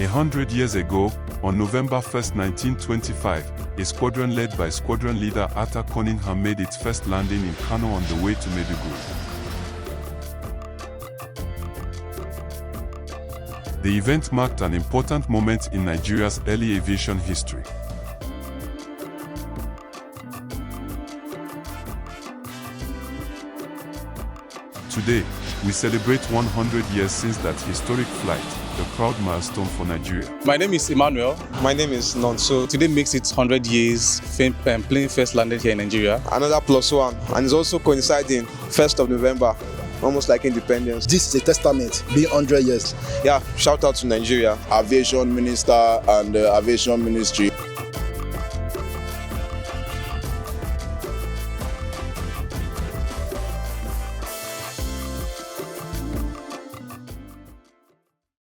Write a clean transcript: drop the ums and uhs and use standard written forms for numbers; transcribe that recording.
100 years ago, on November 1, 1925, a squadron led by squadron leader Arthur Cunningham made its first landing in Kano on the way to Maiduguri. The event marked an important moment in Nigeria's early aviation history. Today, we celebrate 100 years since that historic flight, the proud milestone for Nigeria. My name is Emmanuel. My name is Nonso. Today makes it 100 years plane first landed here in Nigeria. Another +1, and it's also coinciding 1st of November, almost like independence. This is a testament, being 100 years. Yeah, shout out to Nigeria, Aviation Minister and the Aviation Ministry.